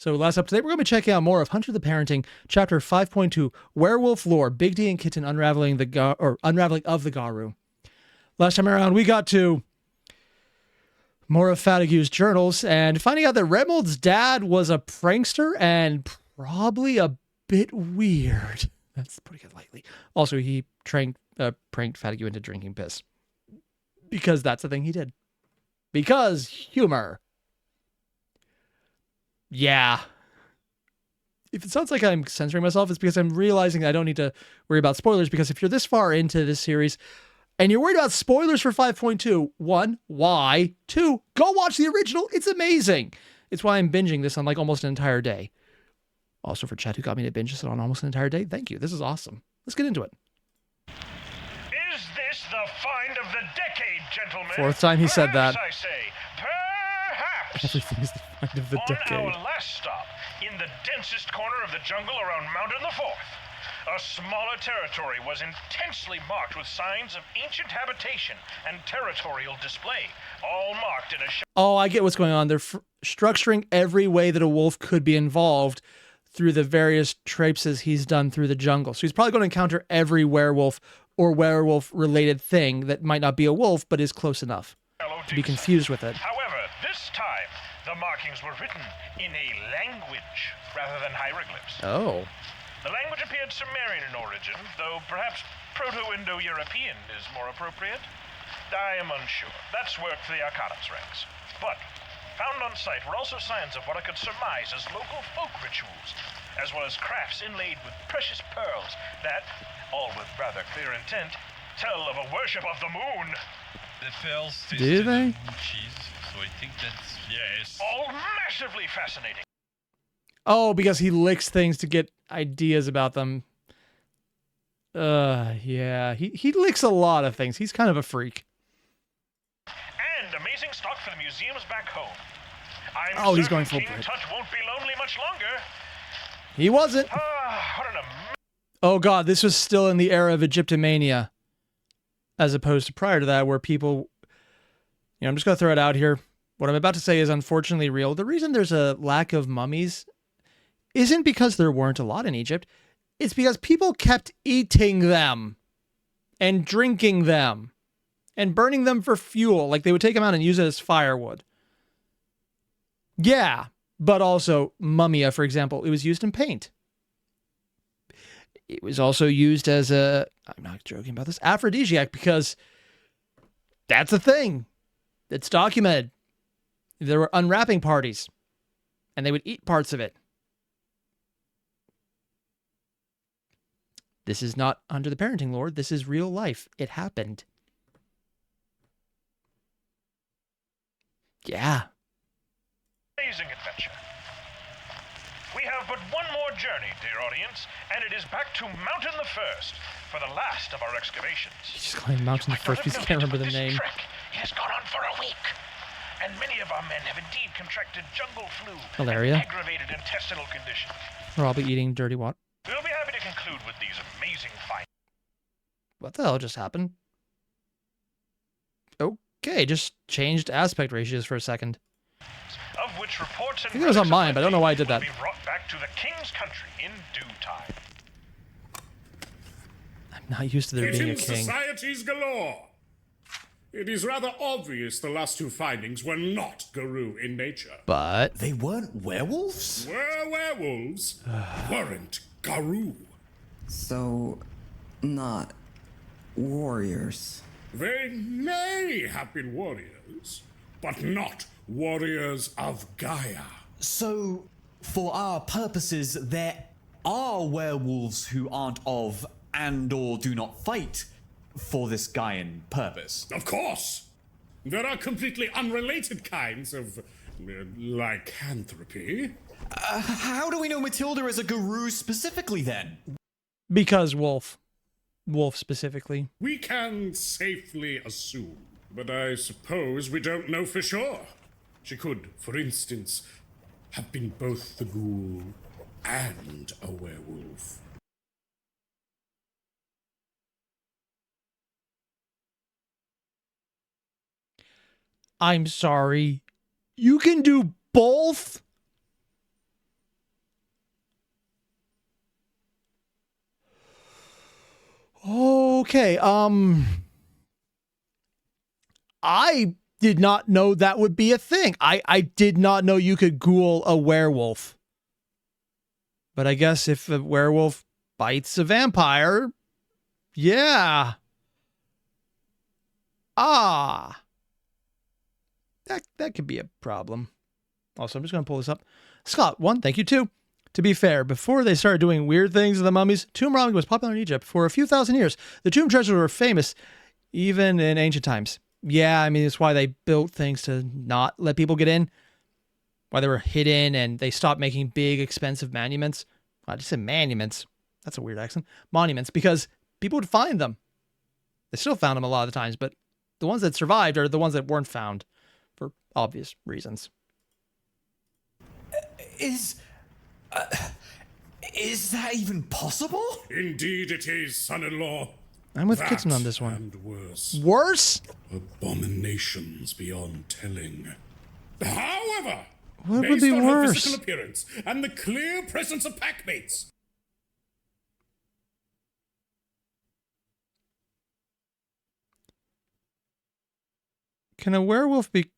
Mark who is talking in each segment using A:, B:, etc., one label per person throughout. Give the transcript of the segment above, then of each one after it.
A: So last up today, we're going to be checking out more of Hunter the Parenting, Chapter 5.2, Werewolf Lore, Big D and Kitten Unraveling of the Garou. Last time around, we got to more of Fatigue's journals and finding out that Remold's dad was a prankster and probably a bit weird. That's putting it lightly. Also, he pranked Fatigue into drinking piss. Because that's the thing he did. Because humor. Yeah. If it sounds like I'm censoring myself, it's because I'm realizing that I don't need to worry about spoilers, because if you're this far into this series and you're worried about spoilers for 5.2, 1, why? 2, go watch the original. It's amazing. It's why I'm binging this on like almost an entire day. Also for Chad, who got me to binge this on almost an entire day. Thank you. This is awesome. Let's get into it.
B: Is this the find of the decade, gentlemen?
A: 4th time he said that.
B: I say, perhaps.
A: Everything is the find of the decade.
B: On our last stop, in the densest corner of the jungle around Mountain the Fourth, a smaller territory was intensely marked with signs of ancient habitation and territorial display, all marked in a...
A: Oh, I get what's going on. They're structuring every way that a wolf could be involved through the various traipses he's done through the jungle. So he's probably going to encounter every werewolf or werewolf-related thing that might not be a wolf, but is close enough to be confused with it.
B: However, this time, the markings were written in a language rather than hieroglyphs.
A: Oh.
B: The language appeared Sumerian in origin, though perhaps Proto-Indo-European is more appropriate. I am unsure. That's work for the Arcanum's ranks. But found on site were also signs of what I could surmise as local folk rituals, as well as crafts inlaid with precious pearls that, all with rather clear intent, tell of a worship of the moon.
C: The pearls
A: do they?
C: Cheese, so I think that's, yes.
B: All massively fascinating.
A: Oh, because he licks things to get ideas about them. Yeah. He licks a lot of things. He's kind of a freak.
B: And amazing stock for the museums back home.
A: Oh, he's going full
B: King
A: Brit.
B: Tut won't be lonely much longer.
A: He wasn't. Oh god, this was still in the era of Egyptomania, as opposed to prior to that, where people, I'm just going to throw it out here. What I'm about to say is unfortunately real. The reason there's a lack of mummies isn't because there weren't a lot in Egypt. It's because people kept eating them and drinking them and burning them for fuel. Like they would take them out and use it as firewood. Yeah, but also mummia, for example, it was used in paint. It was also used as a, I'm not joking about this, aphrodisiac, because that's a thing. It's documented. There were unwrapping parties, and they would eat parts of it. This is not under the parenting lore. This is real life. It happened. Yeah.
B: Amazing adventure. We have but one more journey, dear audience, and it is back to Mountain the First for the last of our excavations.
A: He's just calling Mountain the First because he can't remember the name.
B: It has gone on for a week, and many of our men have indeed contracted jungle flu
A: Malaria.
B: and aggravated intestinal conditions.
A: Or I'll be eating dirty water.
B: We'll be happy to conclude with these amazing finds.
A: What the hell just happened? Okay, just changed aspect ratios for a second.
B: Of which reports and
A: I think it was on mine, but I don't know why I did that.
B: will be brought back to the king's country in due time.
A: I'm not used to there being a
D: Kitten
A: king.
D: societies galore. It is rather obvious the last two findings were not Garou in nature.
A: But
E: They weren't werewolves?
D: Were werewolves, weren't Garou.
F: So, not warriors.
D: They may have been warriors, but not warriors of Gaia.
E: So, for our purposes, there are werewolves who aren't of and or do not fight for this Gaian purpose.
D: Of course! There are completely unrelated kinds of lycanthropy.
E: How do we know Matilda is a Garou specifically then?
A: because Wolf specifically.
D: We can safely assume, but I suppose we don't know for sure. She could, for instance, have been both the ghoul and a werewolf.
A: I'm sorry. You can do both? Okay, I did not know that would be a thing. I did not know you could ghoul a werewolf. But I guess if a werewolf bites a vampire, yeah. Ah. That could be a problem. Also, I'm just going to pull this up. Scott, 1, thank you, 2. To be fair, before they started doing weird things with the mummies, tomb robbing was popular in Egypt for a few thousand years. The tomb treasures were famous even in ancient times. Yeah, I mean, it's why they built things to not let people get in. Why they were hidden and they stopped making big, expensive monuments. I just said monuments. That's a weird accent. Monuments, because people would find them. They still found them a lot of the times, but the ones that survived are the ones that weren't found for obvious reasons.
E: Is that even possible?
D: Indeed it is, son-in-law.
A: I'm with
D: That
A: Kitten on this one.
D: And worse.
A: Worse?
D: Abominations beyond telling. However,
A: What would
D: based
A: be
D: on her
A: worse?
D: physical appearance and the clear presence of packmates,
A: Can a werewolf be...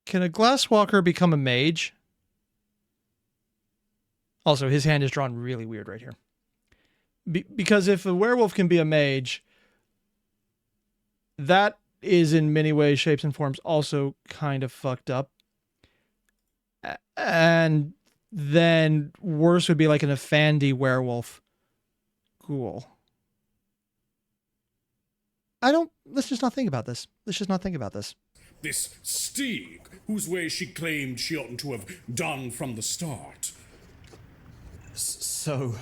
A: Can a glasswalker become a mage? Also, his hand is drawn really weird right here. Because if a werewolf can be a mage, that is in many ways, shapes, and forms also kind of fucked up. And then worse would be like an Effandi werewolf ghoul. Let's just not think about this. Let's just not think about this.
D: this Steeg, whose way she claimed she oughtn't to have done from the start.
E: So,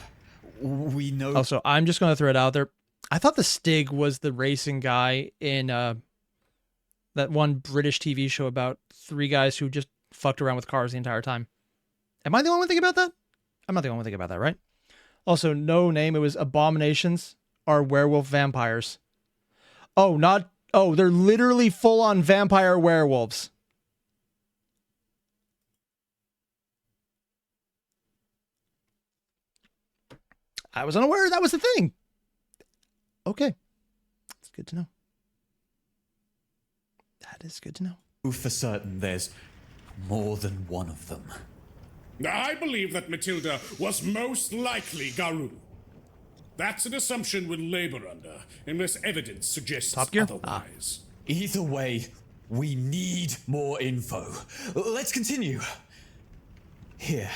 E: we know...
A: Also, I'm just going to throw it out there. I thought the Stig was the racing guy in that one British TV show about 3 guys who just fucked around with cars the entire time. Am I the only one thinking about that? I'm not the only one thinking about that, right? Also, no name. It was Abominations are werewolf vampires. Oh, not... Oh, they're literally full-on vampire werewolves. I was unaware that was the thing. Okay. That's good to know. That is good to know.
E: For certain there's more than one of them.
D: I believe that Matilda was most likely Garou. That's an assumption we'll labor under, unless evidence suggests
A: Top Gear?
D: otherwise.
E: Either way, we need more info. Let's continue. Here,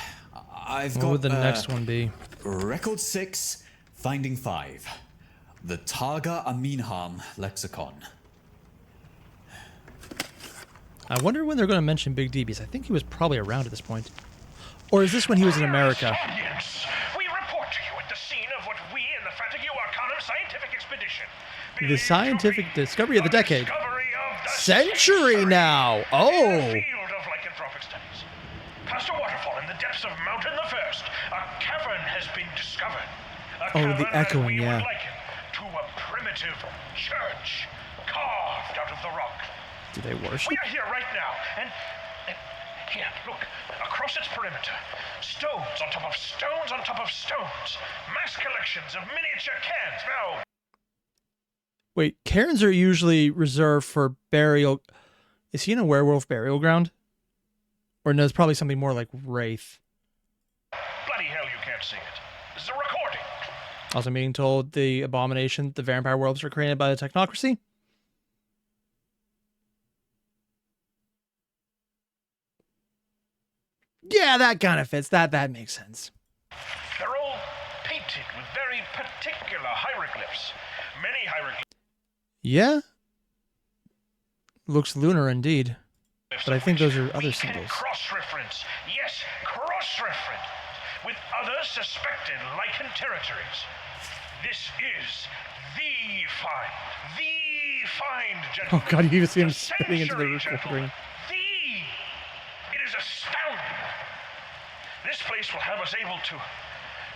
E: I've got...
A: What would the next one be?
E: Record 6, Finding 5. The Targa Aminham Lexicon.
A: I wonder when they're going to mention Big D, because I think he was probably around at this point. Or is this when he was in America?
B: Audience, we report to you at the scene of what we in the Fatigue Arcanum scientific expedition
A: The scientific discovery of the decade.
B: discovery of the
A: Century now!
B: In
A: Oh!
B: the field of lycanthropic studies. Past a waterfall in the depths of Mountain the First, a cavern has been discovered. A
A: Oh, the
B: cavern
A: echoing,
B: that we
A: yeah.
B: would liken to a primitive church carved out of the rock.
A: Do they worship?
B: We are here right now, and here, look, across its perimeter, stones on top of stones on top of stones, mass collections of miniature cairns. Now,
A: Wait, cairns are usually reserved for burial. Is he in a werewolf burial ground? Or no, it's probably something more like Wraith.
B: bloody hell, you can't see it. This is a recording.
A: Also being told the abomination, the vampire werewolves were created by the technocracy. Yeah, that kind of fits. That makes sense.
B: They're all painted with very particular hieroglyphs. Many hieroglyphs.
A: Yeah. Looks lunar indeed. But I think those are other
B: we
A: symbols.
B: Can cross-reference. Yes, cross-reference with other suspected lichen territories. This is the find. The find,
A: Oh
B: gentlemen.
A: god, you can see him
B: The
A: spitting into the
B: century,
A: recording.
B: gentlemen. It is astounding. This place will have us able to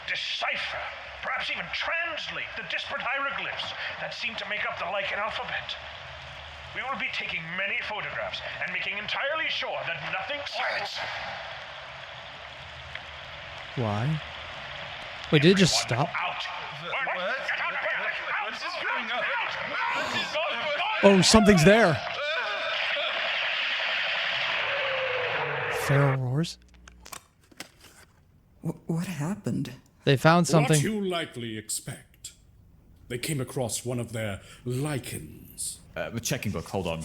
B: decipher, perhaps even translate the disparate hieroglyphs that seem to make up the lichen alphabet. We will be taking many photographs and making entirely sure that nothing... Silence!
A: Why? Wait, did it just stop?
B: Out!
A: Oh, something's there. Feral roars.
F: What happened?
A: They found
D: What
A: something.
D: you likely expect. They came across one of their lichens.
E: The checking book, hold on.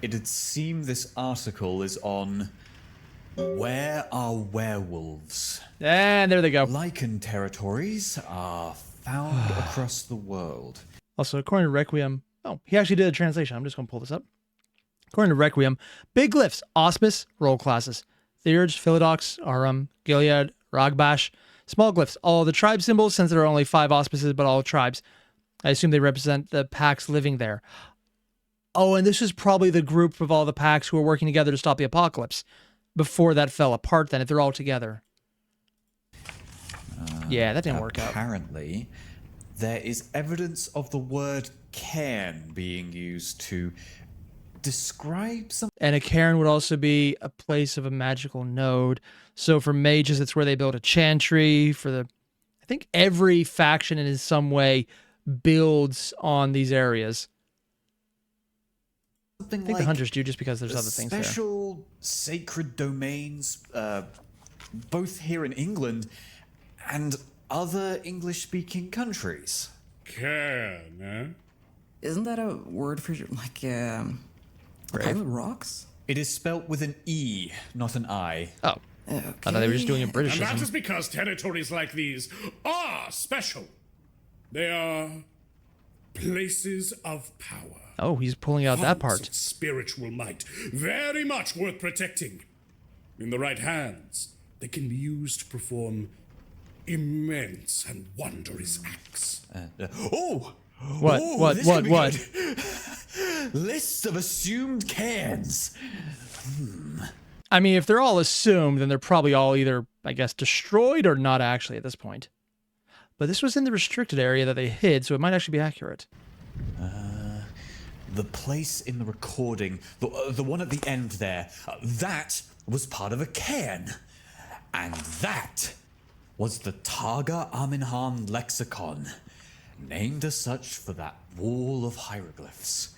E: It'd seem this article is on Where Are Werewolves?
A: And there they go.
E: Lichen territories are found across the world.
A: Also, according to Requiem, oh, he actually did a translation. I'm just going to pull this up. According to Requiem, big glyphs, auspice, role classes, Theurge, Philodox, Arum, Gilead, Ragbash, small glyphs, all the tribe symbols, since there are only 5 auspices, but all tribes. I assume they represent the packs living there. Oh, and this is probably the group of all the packs who are working together to stop the apocalypse before that fell apart then, if they're all together. Yeah, that didn't work out.
E: Apparently, there is evidence of the word cairn being used to describe some.
A: And a cairn would also be a place of a magical node. So for mages, it's where they build a chantry. For the, I think every faction in some way builds on these areas.
E: Something
A: I think
E: like
A: the hunters do just because there's other things there.
E: special sacred domains, both here in England and other English-speaking countries.
D: Cairn, eh?
F: Isn't that a word for like private rocks?
E: It is spelt with an E, not an I.
A: Oh, I thought they were just doing a
D: And that
A: Britishism.
D: is because territories like these are special. They are places of power.
A: Oh, he's pulling out that
D: Haunts
A: part.
D: of spiritual might, very much worth protecting. In the right hands, they can be used to perform immense and wondrous acts.
A: What?
E: Oh,
A: What?
E: this
A: What?
E: could be
A: What?
E: good. List of assumed cairns.
A: I mean, if they're all assumed, then they're probably all either, I guess, destroyed or not actually at this point. But this was in the restricted area that they hid, so it might actually be accurate.
E: The place in the recording, the one at the end there, that was part of a cairn. And that was the Targa Aminhan lexicon, named as such for that wall of hieroglyphs.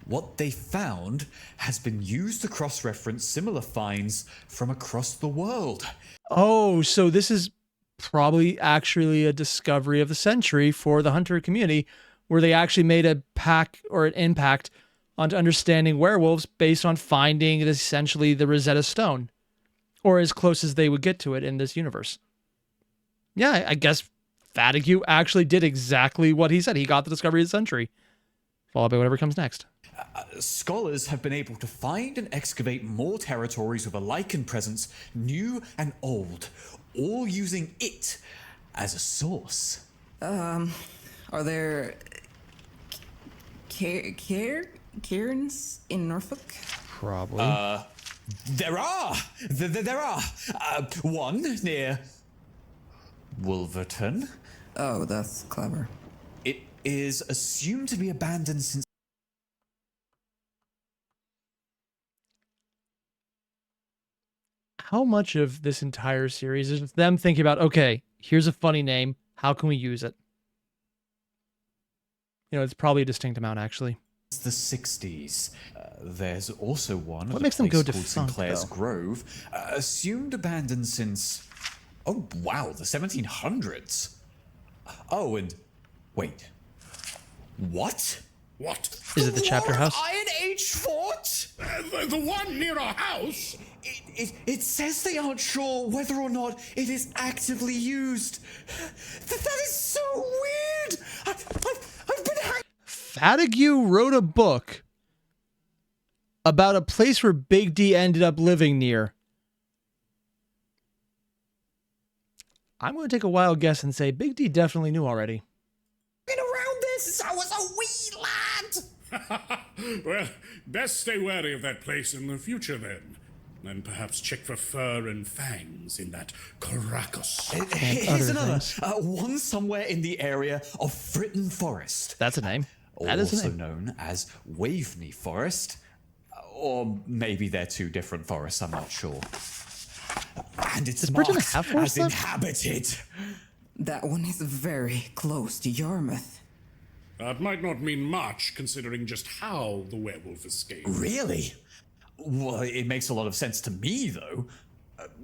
E: What they found has been used to cross-reference similar finds from across the world.
A: Oh, so this is probably actually a discovery of the century for the hunter community, where they actually made a pack or an impact onto understanding werewolves based on finding essentially the Rosetta Stone, or as close as they would get to it in this universe. Yeah, I guess Fatigue actually did exactly what he said. He got the discovery of the century, followed by whatever comes next.
E: Scholars have been able to find and excavate more territories with a lichen presence, new and old, all using it as a source.
F: Are there cairns in Norfolk?
A: Probably.
E: There are! There are! One near Wolverton.
F: Oh, that's clever.
E: It is assumed to be abandoned since.
A: How much of this entire series is them thinking about, okay, here's a funny name. How can we use it? You know, it's probably a distinct amount, actually.
E: It's the 60s. There's also one.
A: What
E: of a
A: makes them
E: place
A: go
E: called
A: defunct,
E: Sinclair's
A: though?
E: Grove, assumed abandoned since. Oh wow, the 1700s. Oh, and wait, what?
D: What?
A: Is it the chapter
E: War of
A: house?
E: Iron Age fort?
D: The one near our house?
E: It says they aren't sure whether or not it is actively used. That is so weird. I've been hanging.
A: Fatigue wrote a book about a place where Big D ended up living near. I'm going to take a wild guess and say Big D definitely knew already.
E: Been around this since I was a wee lad.
D: Well, best stay wary of that place in the future then. And perhaps check for fur and fangs in that Caracas.
E: Here's
A: other
E: another.
A: things.
E: One somewhere in the area of Fritton Forest.
A: That's a name. That is a
E: Also
A: name.
E: known as Waveney Forest. Or maybe they're two different forests, I'm not sure. And it's
A: Britain
E: marked
A: have
E: as
A: forests left?
E: inhabited.
F: That one is very close to Yarmouth.
D: That might not mean much, considering just how the werewolf escaped.
E: Really? Well, it makes a lot of sense to me, though.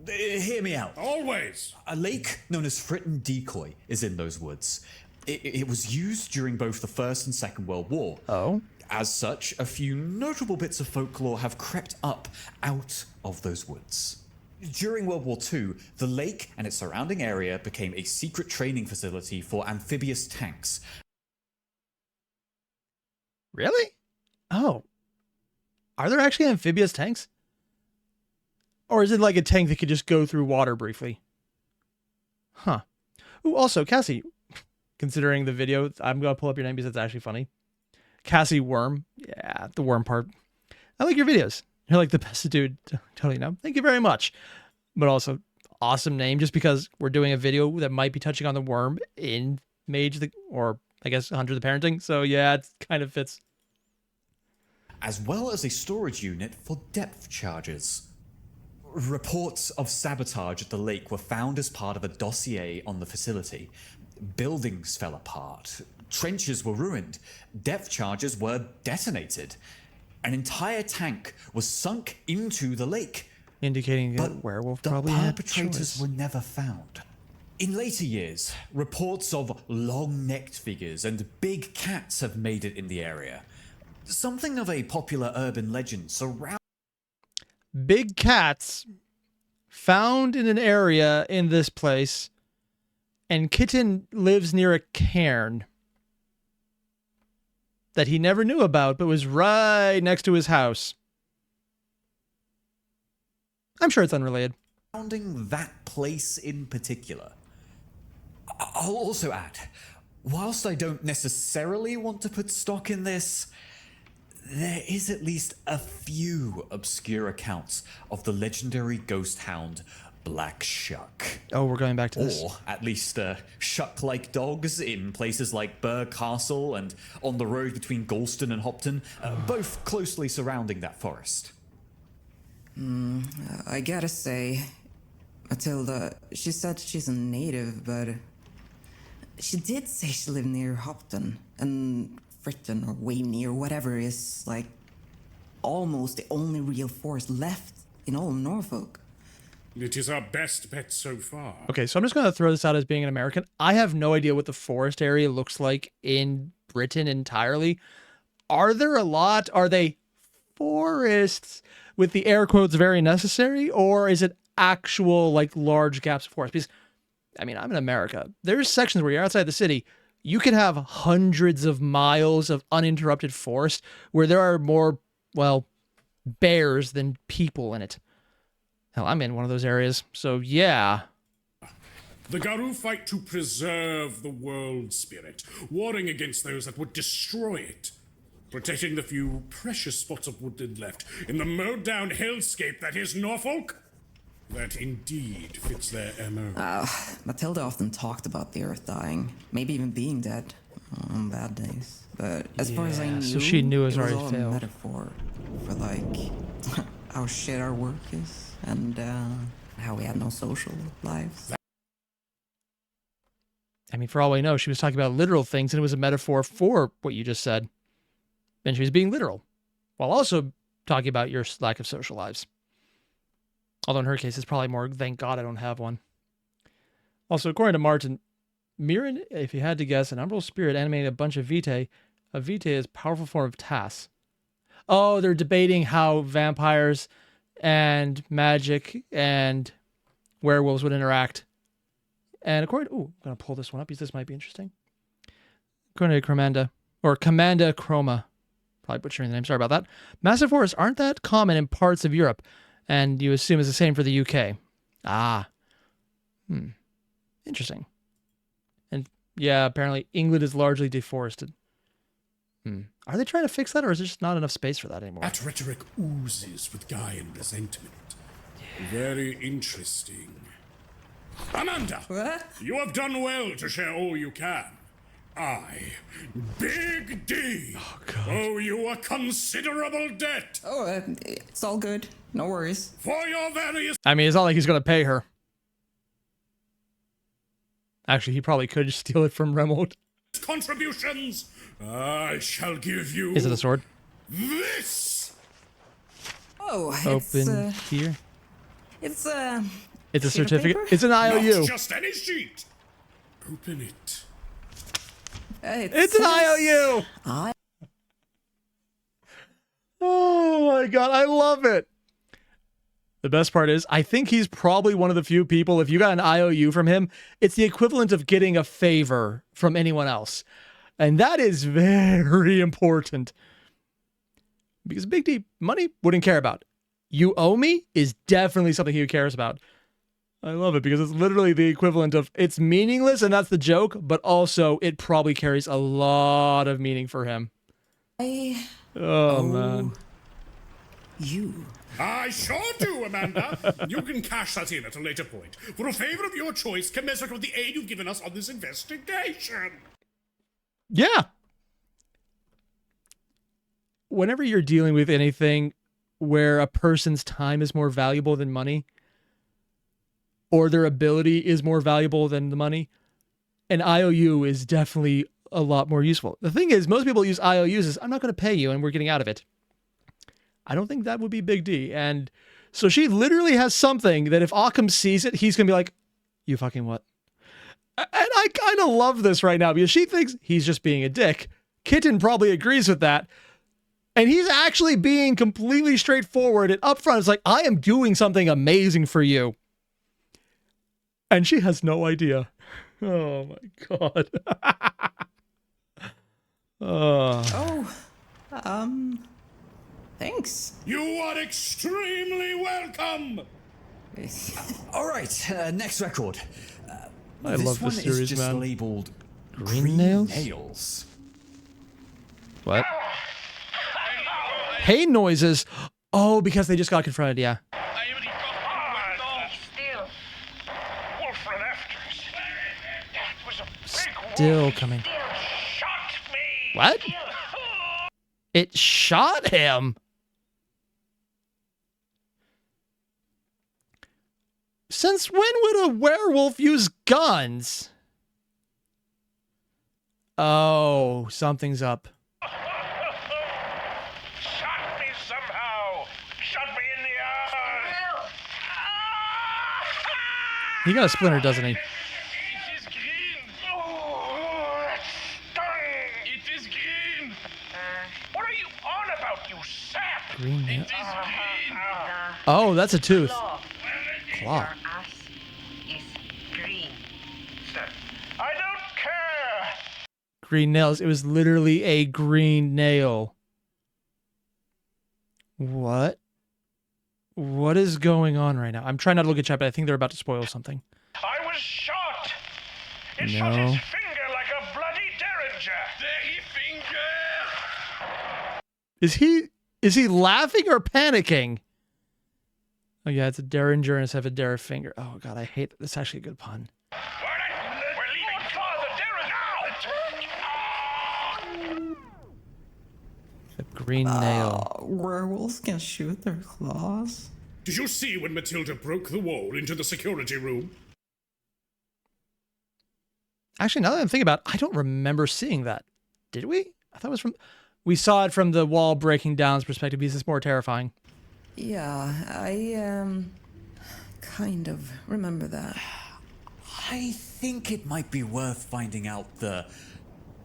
E: Hear me out.
D: Always!
E: A lake known as Fritton Decoy is in those woods. It was used during both the First and Second World War.
A: Oh?
E: As such, a few notable bits of folklore have crept up out of those woods. During World War II, the lake and its surrounding area became a secret training facility for amphibious tanks.
A: Really? Oh. Are there actually amphibious tanks? Or is it like a tank that could just go through water briefly? Huh. Ooh, also, Cassie, considering the video, I'm going to pull up your name because it's actually funny. Cassie Worm. Yeah, the worm part. I like your videos. You're like the best dude. Totally know. Thank you very much. But also, awesome name just because we're doing a video that might be touching on the worm in Mage, or I guess Hunter the Parenting. So yeah, it kind of fits.
E: As well as a storage unit for depth charges. Reports of sabotage at the lake were found as part of a dossier on the facility. Buildings fell apart. Trenches were ruined. Depth charges were detonated. An entire tank was sunk into the lake.
A: Indicating that werewolf
E: the
A: probably had
E: perpetrators
A: choice.
E: were never found. In later years, reports of long-necked figures and big cats have made it in the area. Something of a popular urban legend surrounds
A: Big cats found in an area in this place, and Kitten lives near a cairn that he never knew about, but was right next to his house. I'm sure it's unrelated.
E: that place in particular. I'll also add, whilst I don't necessarily want to put stock in this, there is at least a few obscure accounts of the legendary ghost hound Black Shuck.
A: Oh, we're going back to this.
E: Or at least shuck-like dogs in places like Burr Castle and on the road between Galston and Hopton, both closely surrounding that forest.
F: I gotta say, Matilda, she said she's a native, but she did say she lived near Hopton, and Fritton or Waveney or whatever is like almost the only real forest left in all of Norfolk.
D: It is our best bet so far.
A: Okay, so I'm just going to throw this out as being an American. I have no idea what the forest area looks like in Britain entirely. Are there a lot? Are they forests with the air quotes very necessary? Or is it actual, like, large gaps of forest? Because, I mean, I'm in America. There's sections where you're outside the city. You can have hundreds of miles of uninterrupted forest where there are more, well, bears than people in it. Hell, I'm in one of those areas, so yeah.
D: The Garou fight to preserve the world spirit, warring against those that would destroy it, protecting the few precious spots of woodland left in the mowed-down hellscape that is Norfolk. That indeed fits their MO.
F: Matilda often talked about the Earth dying, maybe even being dead on bad days. But as far as I
A: Yeah,
F: knew,
A: so she knew it was already
F: all
A: failed.
F: a metaphor for like how shit our work is and how we have no social lives.
A: I mean, for all we know, she was talking about literal things, and it was a metaphor for what you just said. And she was being literal, while also talking about your lack of social lives. Although in her case, it's probably more, thank God I don't have one. Also, according to Martin, Mirren, if you had to guess, an umbral spirit animating a bunch of vitae. A vitae is a powerful form of tas. Oh, they're debating how vampires and magic and werewolves would interact. And according to, I'm going to pull this one up because this might be interesting. According to Commanda Chroma, probably butchering the name, sorry about that. Massive forests aren't that common in parts of Europe, and you assume it's the same for the UK. Interesting. And yeah, apparently England is largely deforested. Are they trying to fix that, or is there just not enough space for that anymore?
D: That rhetoric oozes with guile and resentment. Very interesting. Amanda!
F: What?
D: You have done well to share all you can. I, Big D, owe you a considerable debt
F: Oh, it's all good. No worries.
D: for your various
A: I mean, it's not like he's going to pay her. Actually, he probably could just steal it from Remold.
D: contributions. I shall give you
A: Is it a sword?
D: this.
F: Oh,
A: Open here.
F: It's
A: It's a
F: sheet of
A: certificate.
F: paper?
A: It's an IOU.
D: Not just any sheet. Open it.
A: It's an IOU.
F: I
A: Oh my god, I love it. The best part is, I think he's probably one of the few people, if you got an IOU from him, it's the equivalent of getting a favor from anyone else. And that is very important. Because Big D, money, wouldn't care about. You owe me is definitely something he cares about. I love it because it's literally the equivalent of, it's meaningless and that's the joke, but also it probably carries a lot of meaning for him. Oh, man.
F: You.
D: I sure do, Amanda. You can cash that in at a later point for a favor of your choice commensurate with the aid you've given us on this investigation.
A: Yeah. Whenever you're dealing with anything where a person's time is more valuable than money, or their ability is more valuable than the money, an IOU is definitely a lot more useful. The thing is, most people use IOUs as, I'm not going to pay you and we're getting out of it. I don't think that would be Big D. And so she literally has something that if Occam sees it, he's going to be like, you fucking what? And I kind of love this right now because she thinks he's just being a dick. Kitten probably agrees with that. And he's actually being completely straightforward and upfront. It's like, I am doing something amazing for you. And she has no idea. Oh my God.
F: Thanks.
D: You are extremely welcome.
E: All right, next record.
A: I
E: this
A: love
E: one
A: this series,
E: is just
A: man.
E: labeled
A: Green nails?
E: nails.
A: What? Hay noises. Oh, because they just got confronted, yeah.
B: Still. Wolf ran after us. It was a big
A: Still
B: wolf.
A: coming.
B: Still shot me.
A: What? It shot him. Since when would a werewolf use guns? Oh, something's up.
B: Shot me somehow. Shot me in the eye.
A: He got a splinter, doesn't he?
C: It is green.
B: Oh, that stung.
C: It is green.
B: What are you on about, you sap?
A: Green nail.
C: It is green.
A: Oh, that's a tooth. Claw.
G: Your ass is green, sir.
B: I don't care.
A: Green nails. It was literally a green nail. What? What is going on right now? I'm trying not to look at chat, but I think they're about to spoil something.
B: I was shot. It shot
A: No.
B: his finger like a bloody derringer.
C: Derry finger.
A: Is he laughing or panicking? Oh yeah, it's a derringer and it's have a derringer finger. Oh god, I hate that. That's actually a good pun.
B: We're leaving Father Derringer now.
A: A green nail.
F: Werewolves can shoot their claws.
D: Did you see when Matilda broke the wall into the security room?
A: Actually, now that I'm thinking about it, I don't remember seeing that. Did we? I thought it was from... We saw it from the wall breaking down's perspective because it's more terrifying.
F: Yeah, I kind of remember that.
E: I think it might be worth finding out the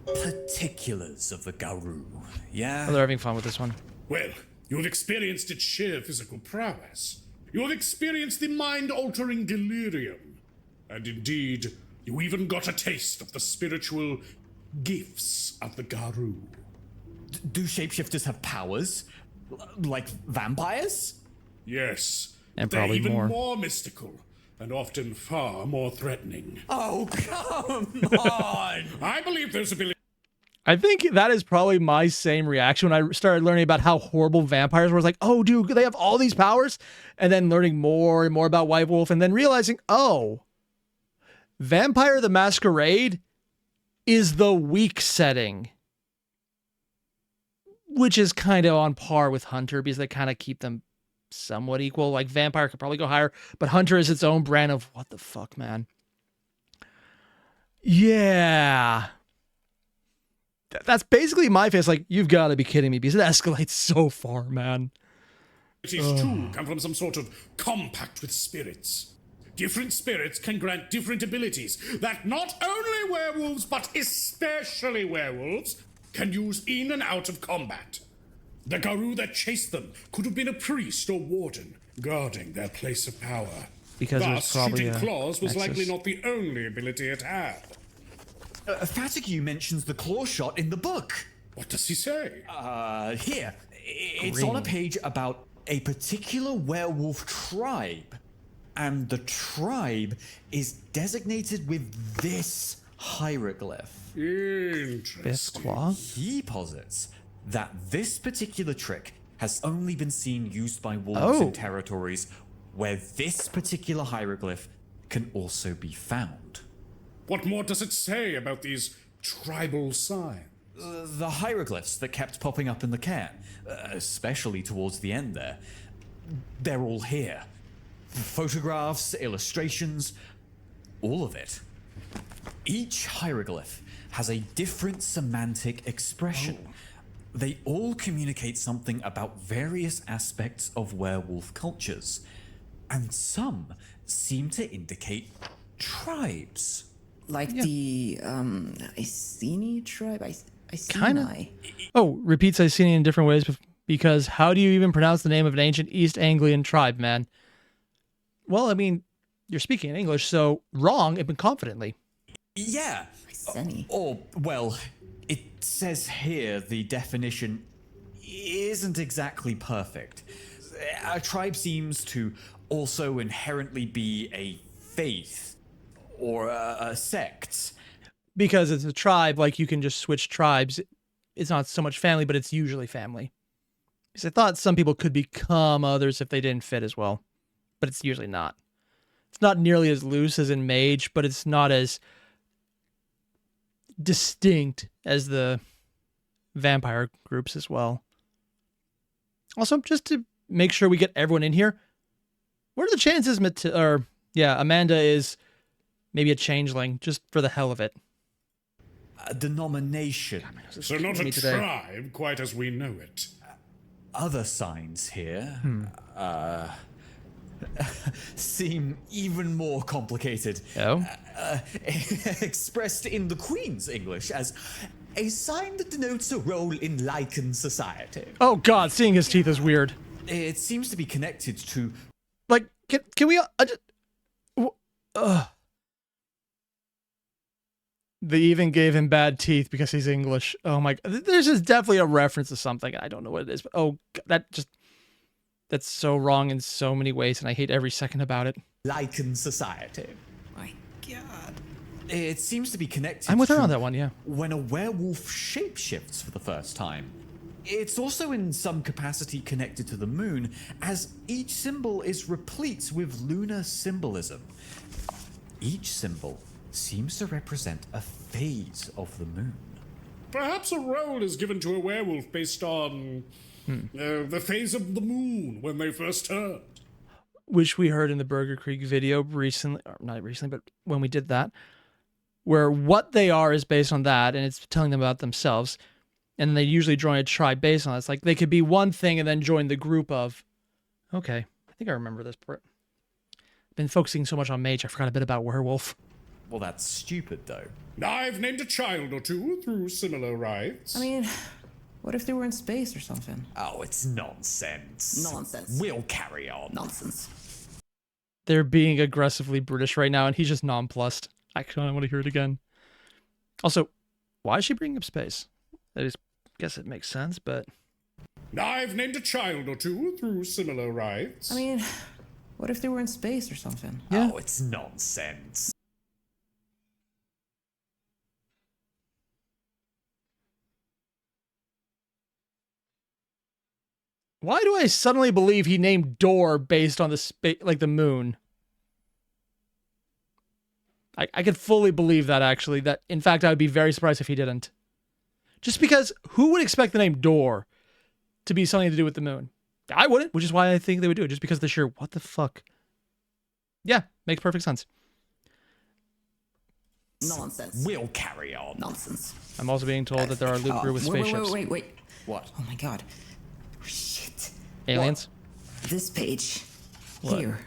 E: particulars of the Garou. Yeah?
A: Oh, they're having fun with this one.
D: Well, you have experienced its sheer physical prowess. You have experienced the mind-altering delirium. And indeed, you even got a taste of the spiritual gifts of the Garou.
E: Do shapeshifters have powers? Like vampires?
D: Yes,
A: And
D: but they're
A: probably
D: even
A: more.
D: more mystical, and often far more threatening.
E: Oh, come on!
D: I believe those abilities
A: I think that is probably my same reaction when I started learning about how horrible vampires were. I was like, oh, dude, they have all these powers? And then learning more and more about White Wolf, and then realizing, oh, Vampire the Masquerade is the weak setting. Which is kind of on par with Hunter because they kind of keep them somewhat equal. Like Vampire could probably go higher, but Hunter is its own brand of what the fuck, man. Yeah. That's basically my face. Like, you've got to be kidding me because it escalates so far, man.
D: Abilities too come from some sort of compact with spirits. Different spirits can grant different abilities that not only werewolves, but especially werewolves, can use in and out of combat. The Garou that chased them could have been a priest or warden, guarding their place of power.
A: Because it was
D: Thus,
A: probably
D: shooting
A: a
D: claws was likely
A: nexus.
D: not the only ability it had.
E: Fatigue mentions the claw shot in the book.
D: What does he say?
E: Here. It's on a page about a particular werewolf tribe. And the tribe is designated with this hieroglyph.
D: Interesting.
A: Fifth claw?
E: He posits that this particular trick has only been seen used by wolves in territories where this particular hieroglyph can also be found.
D: What more does it say about these tribal signs?
E: The hieroglyphs that kept popping up in the cairn, especially towards the end there, they're all here. Photographs, illustrations, all of it. Each hieroglyph has a different semantic expression. They all communicate something about various aspects of werewolf cultures, and some seem to indicate tribes.
F: Like the Iceni tribe? Iceni?
A: Kinda. Oh, repeats Iceni in different ways because how do you even pronounce the name of an ancient East Anglian tribe, man? Well, I mean, you're speaking in English, so wrong, but confidently.
E: Yeah.
F: Iceni.
E: Or, well, it says here the definition isn't exactly perfect. A tribe seems to also inherently be a faith or a sect.
A: Because it's a tribe, like you can just switch tribes. It's not so much family, but it's usually family. Because I thought some people could become others if they didn't fit as well. But it's usually not. It's not nearly as loose as in Mage, but it's not as distinct as the vampire groups as well. Also, just to make sure we get everyone in here, what are the chances Amanda is maybe a changeling, just for the hell of it?
E: A denomination.
D: So not a tribe quite as we know it.
E: Other signs here seem even more complicated.
A: Oh?
E: Expressed in the Queen's English as a sign that denotes a role in lichen society.
A: Oh god, seeing his teeth is weird.
E: It seems to be connected to...
A: Like, can we... They even gave him bad teeth because he's English. Oh my god. There's just definitely a reference to something. I don't know what it is, but oh, that's so wrong in so many ways, and I hate every second about it.
E: Lichen society.
F: My god.
E: It seems to be connected
A: I'm with her
E: to
A: on that one, yeah.
E: when a werewolf shapeshifts for the first time. It's also in some capacity connected to the moon, as each symbol is replete with lunar symbolism. Each symbol seems to represent a phase of the moon.
D: Perhaps a role is given to a werewolf based on the phase of the moon when they first turned.
A: Which we heard in the Burger Creek video recently, or not recently, but when we did that, where what they are is based on that, and it's telling them about themselves, and they usually join a tribe based on that. It's like they could be one thing and then join the group of, okay, I think I remember this part. I've been focusing so much on Mage, I forgot a bit about Werewolf.
E: Well, that's stupid, though.
D: I've named a child or two through similar rites.
F: I mean, what if they were in space or something?
E: Oh, it's nonsense.
F: Nonsense.
E: We'll carry on.
F: Nonsense.
A: They're being aggressively British right now, and he's just nonplussed. I kind of want to hear it again. Also, why is she bringing up space? I guess it makes sense, but...
D: I've named a child or two through similar rites.
F: I mean, what if they were in space or something?
A: Yeah.
E: Oh, it's nonsense.
A: Why do I suddenly believe he named Door based on the moon? I could fully believe that, actually. That, in fact, I would be very surprised if he didn't. Just because who would expect the name Door to be something to do with the moon? I wouldn't, which is why I think they would do it. Just because they're sure, what the fuck? Yeah, makes perfect sense.
F: Nonsense.
E: We'll carry on.
F: Nonsense.
A: I'm also being told that there are loot brew with spaceships.
F: Wait.
E: What?
F: Oh my god. Shit.
A: Aliens?
F: This page.
A: What?
F: Here.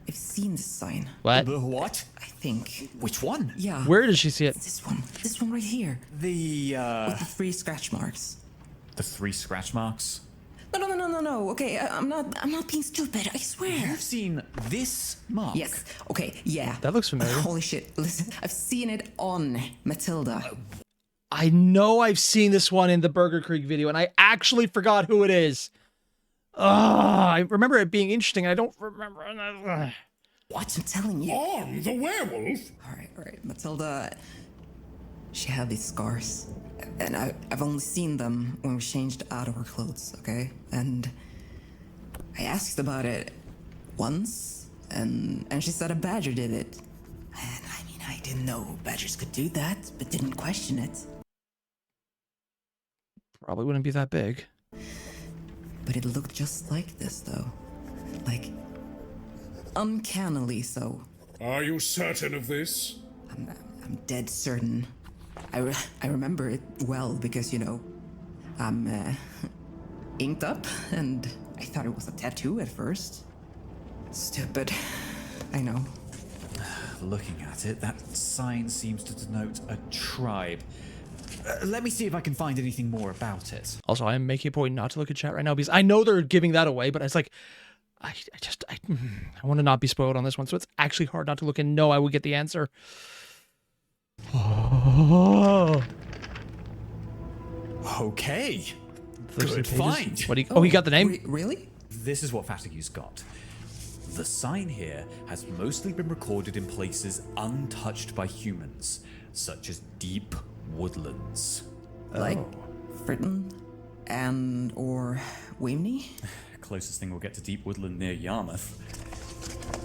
F: I've seen this sign.
A: What?
E: The what?
F: I think.
E: Which one?
F: Yeah.
A: Where did she see it?
F: This one. This one right here.
E: The
F: With the 3 scratch marks.
E: the 3 scratch marks.
F: No. Okay, I'm not being stupid. I swear.
E: You've seen this mark.
F: Yes. Okay. Yeah.
A: That looks familiar.
F: Holy shit! Listen, I've seen it on Matilda.
A: I know I've seen this one in the Burger Creek video, and I actually forgot who it is. I remember it being interesting. I don't remember.
F: What? I'm telling you.
D: On the werewolf?
F: All right. Matilda. She had these scars, and I've only seen them when we changed out of her clothes. Okay, and I asked about it once, and she said a badger did it. And I mean, I didn't know badgers could do that, but didn't question it.
A: Probably wouldn't be that big.
F: But it looked just like this, though. Like, uncannily so.
D: Are you certain of this?
F: I'm dead certain. I remember it well because, you know, I'm inked up, and I thought it was a tattoo at first. Stupid. I know.
E: Looking at it, that sign seems to denote a tribe. Let me see if I can find anything more about it.
A: Also, I am making a point not to look at chat right now because I know they're giving that away, but it's like, I want to not be spoiled on this one, so it's actually hard not to look and know I will get the answer. Oh.
E: Okay.
A: First
E: Good
A: pages.
E: find.
A: What do you, he got the name?
F: Really?
E: This is what Fatigue's got. The sign here has mostly been recorded in places untouched by humans, such as deep woodlands.
F: Like Fritton and or Wamney?
E: Closest thing we'll get to deep woodland near Yarmouth.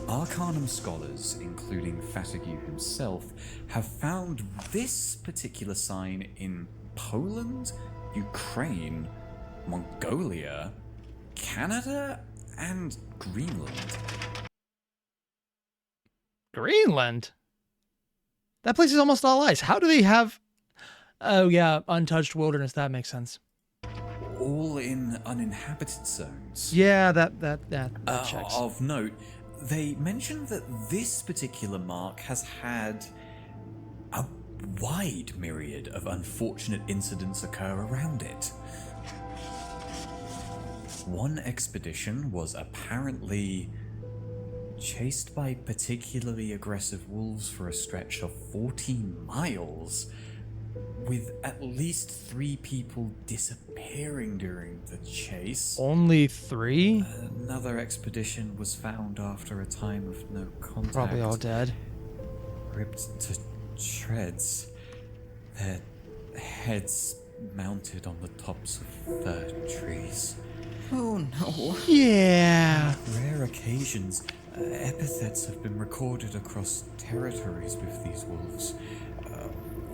E: Arcanum scholars, including Fatigue himself, have found this particular sign in Poland, Ukraine, Mongolia, Canada, and Greenland.
A: Greenland? That place is almost all ice. How do they have... Oh, yeah, untouched wilderness. That makes sense.
E: All in uninhabited zones.
A: Yeah, that checks.
E: Of note, they mentioned that this particular mark has had a wide myriad of unfortunate incidents occur around it. One expedition was apparently chased by particularly aggressive wolves for a stretch of 14 miles, with at least 3 people disappearing during the chase.
A: Only 3?
E: Another expedition was found after a time of no contact.
A: Probably all dead.
E: Ripped to shreds. Their heads mounted on the tops of fir trees.
F: Oh no.
A: Yeah.
E: Rare occasions, epithets have been recorded across territories with these wolves.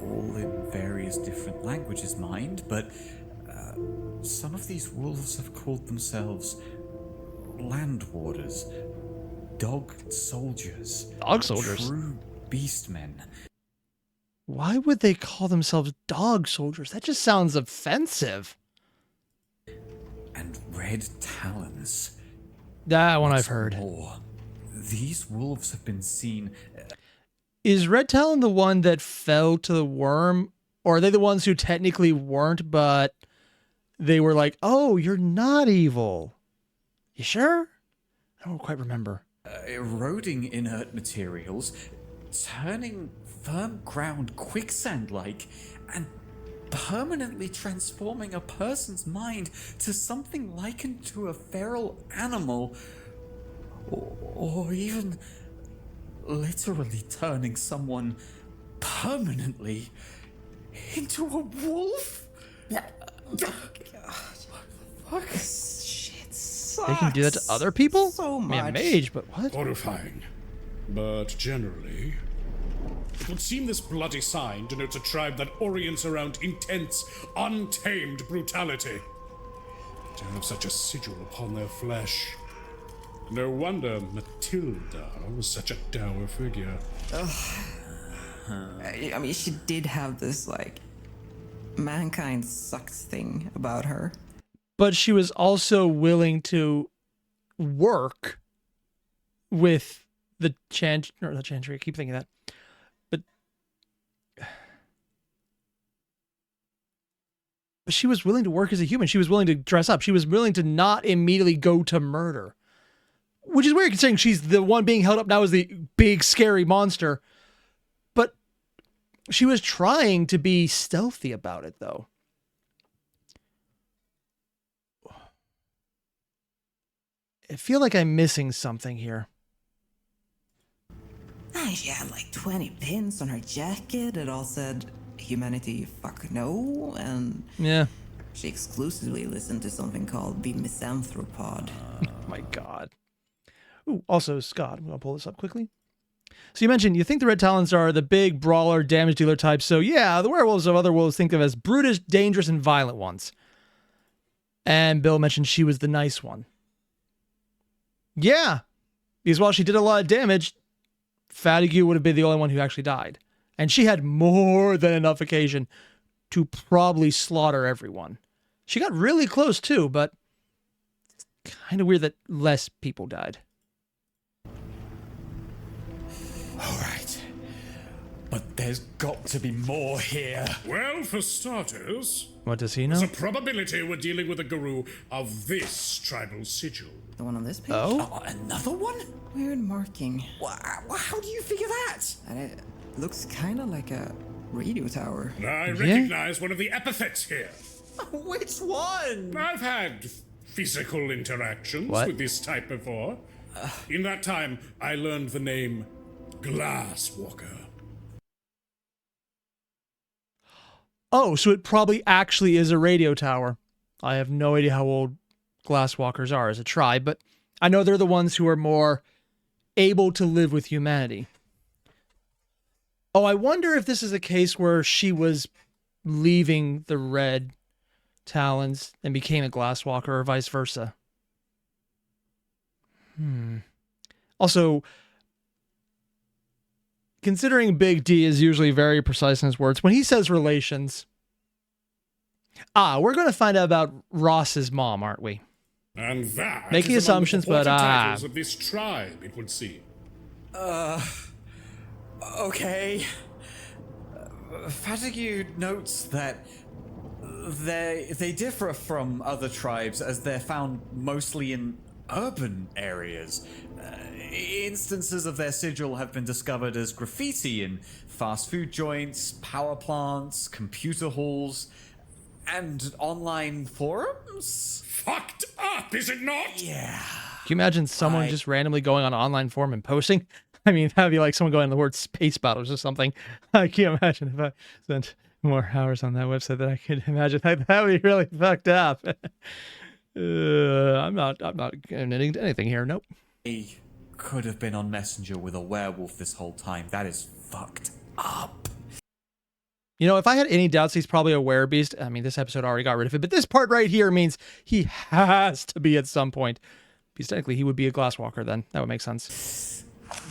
E: All in various different languages, mind, but some of these wolves have called themselves land warders, dog soldiers.
A: Dog soldiers?
E: True beastmen.
A: Why would they call themselves dog soldiers? That just sounds offensive.
E: And red talons.
A: That one I've heard.
E: More. These wolves have been seen...
A: Is Red Talon the one that fell to the worm? Or are they the ones who technically weren't, but they were like, oh, you're not evil? You sure? I don't quite remember.
E: Eroding inert materials, turning firm ground quicksand-like, and permanently transforming a person's mind to something likened to a feral animal, or even literally turning someone permanently into a wolf? Fuck.
F: Shit sucks.
A: They can do that to other people?
F: So
A: I mean,
F: much.
A: a mage, but what?
D: Horrifying. But generally, it would seem this bloody sign denotes a tribe that orients around intense, untamed brutality. To have such a sigil upon their flesh. No wonder Matilda was such a dour figure.
F: I mean, she did have this, like, mankind sucks thing about her.
A: But she was also willing to work with the Chantry. I keep thinking that. But she was willing to work as a human. She was willing to dress up. She was willing to not immediately go to murder. Which is weird considering she's the one being held up now as the big, scary monster. But she was trying to be stealthy about it, though. I feel like I'm missing something here.
F: She had like 20 pins on her jacket. It all said, humanity fuck no. And
A: Yeah.
F: she exclusively listened to something called the Misanthropod.
A: Oh my God. Ooh, also, Scott, I'm going to pull this up quickly. So you mentioned you think the Red Talons are the big brawler, damage dealer type. So yeah, the werewolves of other worlds think of as brutish, dangerous, and violent ones. And Bill mentioned she was the nice one. Yeah, because while she did a lot of damage, Fatigue would have been the only one who actually died. And she had more than enough occasion to probably slaughter everyone. She got really close too, but it's kind of weird that less people died.
E: All right. But there's got to be more here.
D: Well, for starters,
A: What does he
D: there's
A: know?
D: a probability we're dealing with a Garou of this tribal sigil.
F: The one on this page?
A: Oh?
E: Another one?
F: Weird marking.
E: How do you figure that?
F: And it looks kind of like a radio tower.
D: I recognize one of the epithets here.
E: Which one?
D: I've had physical interactions
A: What?
D: with this type before. In that time, I learned the name Glasswalker.
A: Oh, so it probably actually is a radio tower. I have no idea how old Glasswalkers are as a tribe, but I know they're the ones who are more able to live with humanity. Oh, I wonder if this is a case where she was leaving the Red Talons and became a Glasswalker or vice versa. Also, considering Big D is usually very precise in his words, when he says relations, we're going to find out about Ross's mom, aren't we?
D: And that
A: Making
D: is among the
A: assumptions, but,
D: purported titles of this tribe, it would seem.
E: Okay. Fatigue notes that they differ from other tribes as they're found mostly in urban areas. Instances of their sigil have been discovered as graffiti in fast food joints, power plants, computer halls, and online forums.
D: Fucked up, is it not?
E: Yeah.
A: Can you imagine someone just randomly going on an online forum and posting? I mean, that'd be like someone going on the word space battles or something. I can't imagine if I spent more hours on that website than I could imagine. That would be really fucked up. I'm not admitting to anything here. Nope.
E: He could have been on Messenger with a werewolf this whole time. That is fucked up.
A: You know, if I had any doubts, he's probably a werebeast. I mean, this episode already got rid of it, but this part right here means he has to be at some point. Because technically, he would be a Glasswalker then. That would make sense.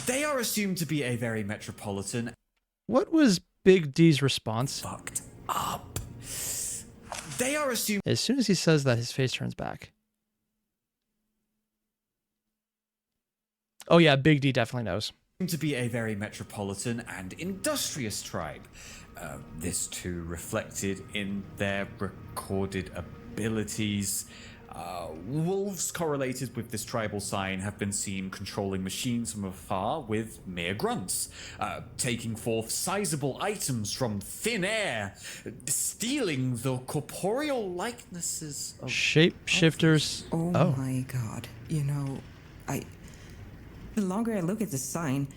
E: They are assumed to be a very metropolitan.
A: What was Big D's response?
E: Fucked up. They are assumed
A: As soon as he says that, his face turns back. Oh yeah, Big D definitely knows.
E: to be a very metropolitan and industrious tribe. This too reflected in their recorded abilities. Wolves correlated with this tribal sign have been seen controlling machines from afar with mere grunts, taking forth sizable items from thin air, stealing the corporeal likenesses of
A: Shapeshifters.
F: Oh my god. You know, the longer I look at the sign,